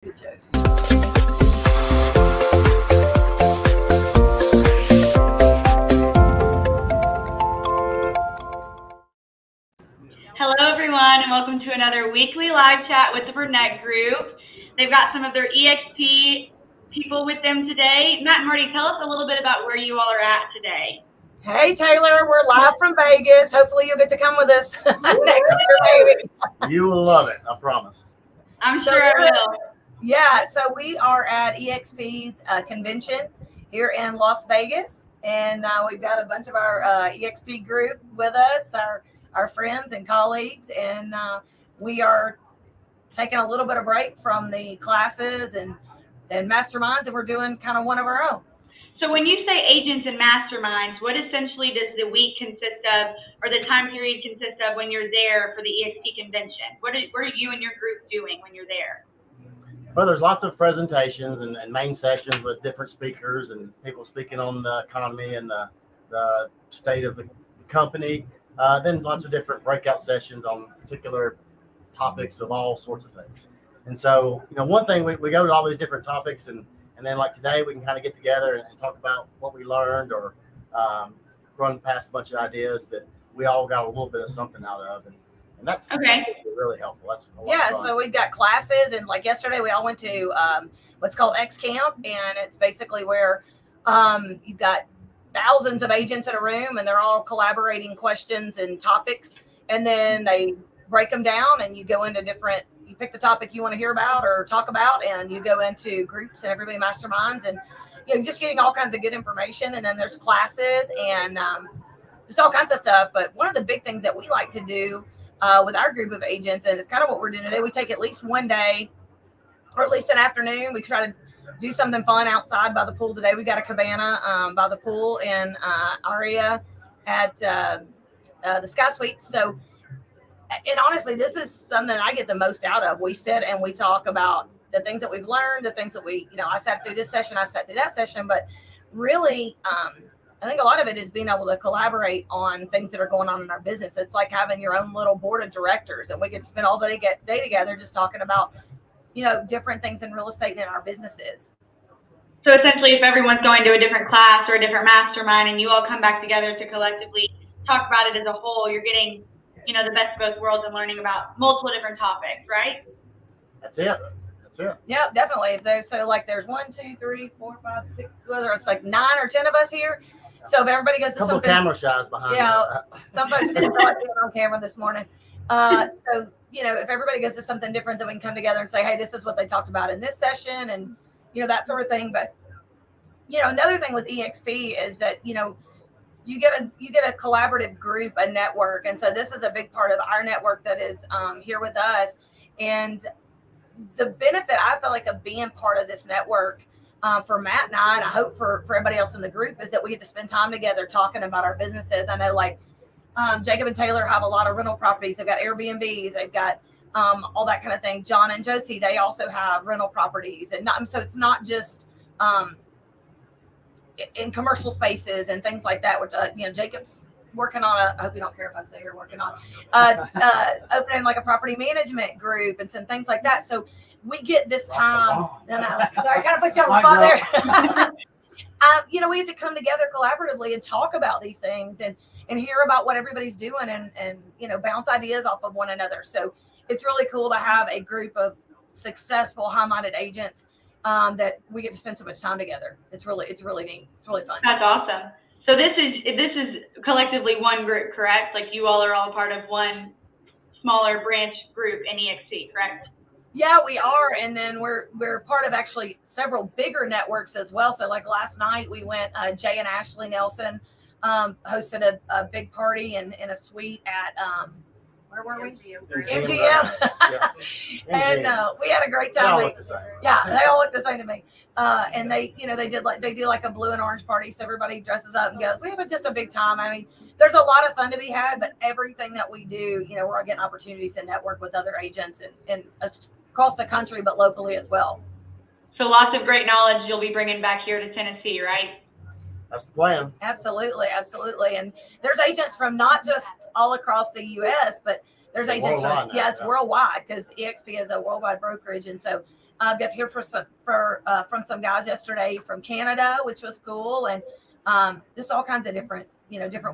Good Josie. Hello, everyone, and welcome to another weekly live chat with the Burnett Group. They've got some of their EXP people with them today. Matt and Martie, tell us a little bit about where you all are at today. Hey, Taylor, we're live from Vegas. Hopefully you'll get to come with us next year, baby. You will love it, I promise. I'm sure I will. Yeah, so we are at EXP's convention here in Las Vegas, and we've got a bunch of our EXP group with us, our friends and colleagues, and we are taking a little bit of break from the classes and masterminds, and we're doing kind of one of our own. So when you say agents and masterminds, what essentially does the week consist of, or the time period consist of when you're there for the EXP convention? What are you and your group doing when you're there? Well, there's lots of presentations and main sessions with different speakers and people speaking on the economy and the state of the company. Then lots of different breakout sessions on particular topics of all sorts of things. And so, one thing, we go to all these different topics, and then like today, we can kind of get together and talk about what we learned or run past a bunch of ideas that we all got a little bit of something out of. And that's really helpful. That's a lot of fun. So we've got classes, and like yesterday, we all went to what's called X Camp, and it's basically where you've got thousands of agents in a room, and they're all collaborating questions and topics, and then they break them down, and you go into different. You pick the topic you want to hear about or talk about, and you go into groups, and everybody masterminds, and just getting all kinds of good information. And then there's classes and just all kinds of stuff. But one of the big things that we like to do with our group of agents, and it's kind of what we're doing today, we take at least one day or at least an afternoon. We try to do something fun outside by the pool today. We got a cabana by the pool in Aria at the Sky Suites. So, and honestly, this is something I get the most out of. We sit and we talk about the things that we've learned, the things that I sat through this session, I sat through that session, but really, I think a lot of it is being able to collaborate on things that are going on in our business. It's like having your own little board of directors, and we get to spend all day together just talking about, different things in real estate and in our businesses. So essentially, if everyone's going to a different class or a different mastermind, and you all come back together to collectively talk about it as a whole, you're getting, the best of both worlds and learning about multiple different topics, right? That's it. Yeah, definitely. There's 1, 2, 3, 4, 5, 6, whether it's like 9 or 10 of us here. So if everybody goes to a couple something, camera shies behind. Some folks didn't feel like being on camera this morning. So if everybody goes to something different, then we can come together and say, hey, this is what they talked about in this session, and that sort of thing. But another thing with EXP is that you get a collaborative group, a network, and so this is a big part of our network that is here with us. And the benefit I feel like of being part of this network for Matt and I hope for everybody else in the group, is that we get to spend time together talking about our businesses. I know Jacob and Taylor have a lot of rental properties. They've got Airbnbs. They've got all that kind of thing. John and Josie, they also have rental properties, and so it's not just in commercial spaces and things like that, which Jacob's working on I hope you don't care if I say you're working on opening like a property management group and some things like that. So we get this time. Sorry, I kind of put you on the spot there. We have to come together collaboratively and talk about these things and hear about what everybody's doing and bounce ideas off of one another. So it's really cool to have a group of successful, high-minded agents that we get to spend so much time together. It's really neat. It's really fun. That's awesome. So this is collectively one group, correct? Like you all are all part of one smaller branch group in EXP, correct? Yeah, we are. And then we're part of actually several bigger networks as well. So like last night we went, Jay and Ashley Nelson hosted a big party in a suite at where were we? MGM. Yeah. And we had a great time. They all look the same. Yeah, they all look the same to me. And they do like a blue and orange party, so everybody dresses up and goes. We have just a big time. I mean, there's a lot of fun to be had, but everything that we do, we're getting opportunities to network with other agents and across the country, but locally as well. So lots of great knowledge you'll be bringing back here to Tennessee, right? That's the plan. Absolutely. And there's agents from not just all across the U.S., but there's agents from, it's worldwide, because EXP is a worldwide brokerage. And so Got to hear from some guys yesterday from Canada, which was cool, and just all kinds of different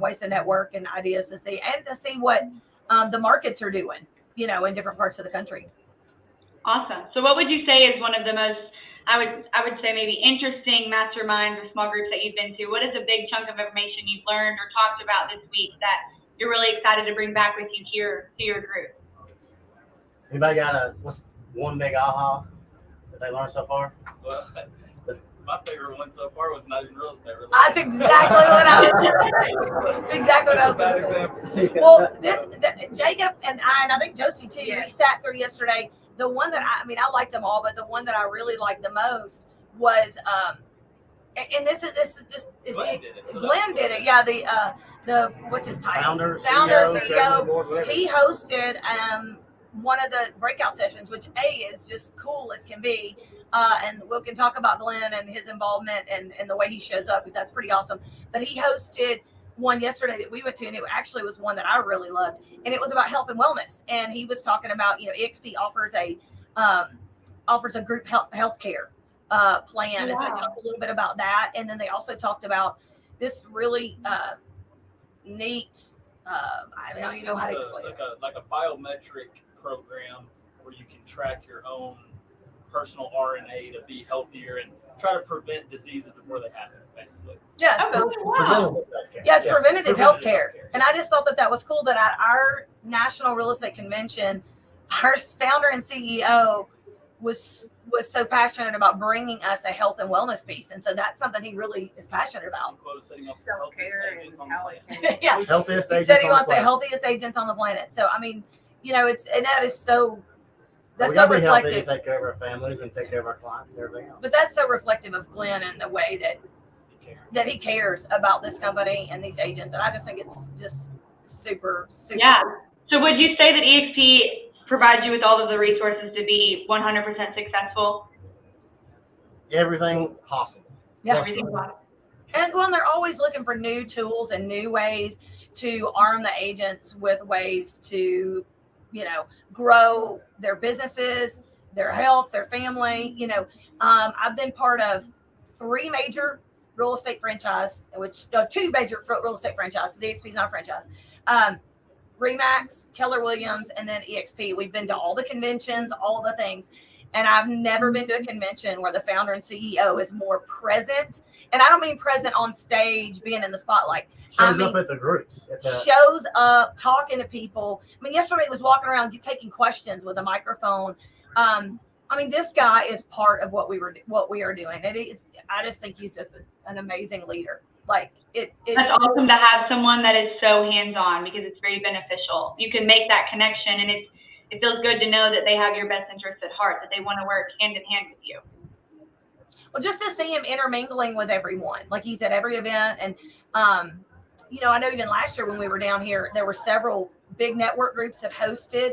ways to network and ideas to see what the markets are doing, in different parts of the country. Awesome. So what would you say is one of the most, I would say maybe interesting masterminds or small groups that you've been to? What is a big chunk of information you've learned or talked about this week that you're really excited to bring back with you here to your group? Anybody got what's one big aha that they learned so far? Well, my favorite one so far was not even real estate related. That's exactly what I was going to say. That's exactly what I was going to say. Well, Jacob and I think Josie too, we sat through yesterday. The one that I liked them all, but the one that I really liked the most was, and this is Glenn did it. Glenn did it. Yeah, the what's his title? Founder, CEO. Board, He hosted one of the breakout sessions, which is just cool as can be. And we can talk about Glenn and his involvement and the way he shows up, because that's pretty awesome. But he hosted one yesterday that we went to, and it actually was one that I really loved, and it was about health and wellness. And he was talking about, EXP offers a group health care plan. And so they talked a little bit about that, and then they also talked about this really neat. I don't even know how to explain it. Like a biometric program where you can track your own personal RNA to be healthier and try to prevent diseases before they happen, basically. Yeah, so it's preventative health care. And I just thought that was cool that at our national real estate convention, our founder and CEO was so passionate about bringing us a health and wellness piece. And so that's something he really is passionate about. Self-care and how it can. Yeah. Healthiest he agents said he on the wants the planet. healthiest agents on the planet. So, that is so, that's We so gotta be healthy reflective. to take care of our families and take care of our clients and everything else. But that's so reflective of Glenn and the way that he cares about this company and these agents. And I just think it's just super. Yeah. So would you say that EXP provides you with all of the resources to be 100% successful? Everything possible. Yeah. Everything possible. And they're always looking for new tools and new ways to arm the agents with ways to, grow their businesses, their health, their family. I've been part of 3 major real estate franchise, two major real estate franchises. EXP is not a franchise. Remax, Keller Williams, and then EXP. We've been to all the conventions, all the things. And I've never been to a convention where the founder and CEO is more present. And I don't mean present on stage, being in the spotlight. Shows up at the groups. Shows up, talking to people. Yesterday he was walking around taking questions with a microphone. This guy is part of what we are doing. I just think he's just an amazing leader. That's awesome to have someone that is so hands-on, because it's very beneficial. You can make that connection, and it feels good to know that they have your best interests at heart, that they want to work hand in hand with you. Well, just to see him intermingling with everyone, like he's at every event. And, I know even last year when we were down here, there were several big network groups that hosted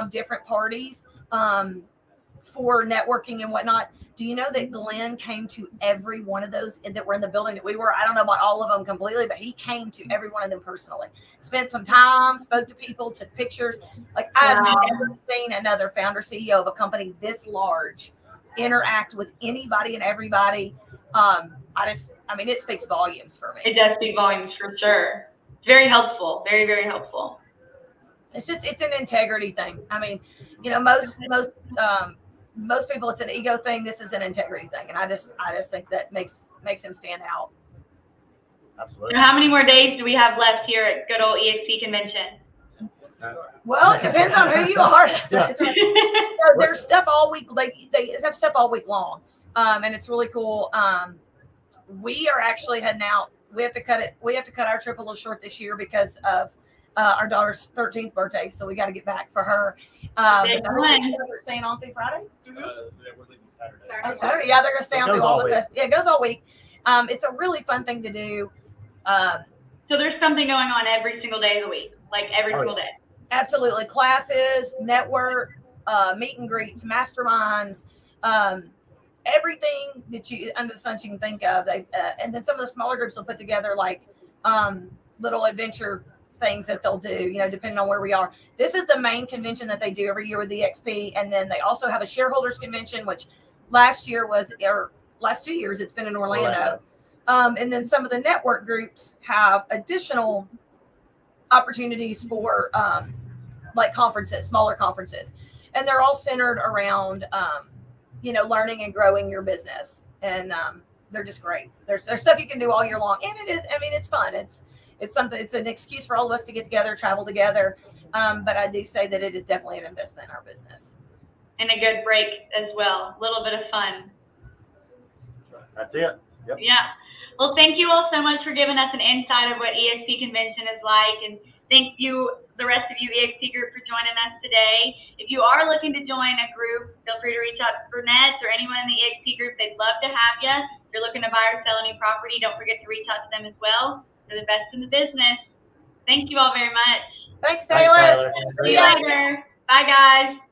different parties for networking and whatnot. Do you know that Glenn came to every one of those that were in the building that we were? I don't know about all of them completely, but he came to every one of them personally. Spent some time, spoke to people, took pictures. I've never seen another founder CEO of a company this large interact with anybody and everybody. It speaks volumes for me. It does speak volumes for sure. It's very helpful. Very, very helpful. It's an integrity thing. Most people, it's an ego thing. This is an integrity thing, and I just think that makes him stand out. Absolutely. So how many more days do we have left here at good old EXP convention? Well, it depends on who you are. Yeah. So there's stuff all week. They have stuff all week long, and it's really cool. We are actually heading out. We have to cut our trip a little short this year because of our daughter's 13th birthday, so we got to get back for her. We're staying on through Friday. We're leaving Saturday. Saturday. Yeah, they're gonna stay on through all the fest. Yeah, it goes all week. It's a really fun thing to do. So there's something going on every single day of the week, every single day. Absolutely, classes, network, meet and greets, masterminds, everything that you under the sun you can think of. And then some of the smaller groups will put together little adventure things that they'll do, you know, depending on where we are. This is the main convention that they do every year with the EXP. And then they also have a shareholders convention, which last 2 years, it's been in Orlando. And then some of the network groups have additional opportunities for like conferences, smaller conferences. And they're all centered around, you know, learning and growing your business. And they're just great. There's stuff you can do all year long. And it is, I mean, it's fun. It's something, it's an excuse for all of us to get together, travel together. But I do say that it is definitely an investment in our business. And a good break as well. A little bit of fun. That's it. Yep. Yeah. Well, thank you all so much for giving us an insight of what EXP convention is like. And thank you, the rest of you EXP group, for joining us today. If you are looking to join a group, feel free to reach out to Burnett or anyone in the EXP group. They'd love to have you. If you're looking to buy or sell any property, don't forget to reach out to them as well. They're the best in the business. Thank you all very much. Thanks, Taylor. Thanks, Taylor. See you later. Bye, guys.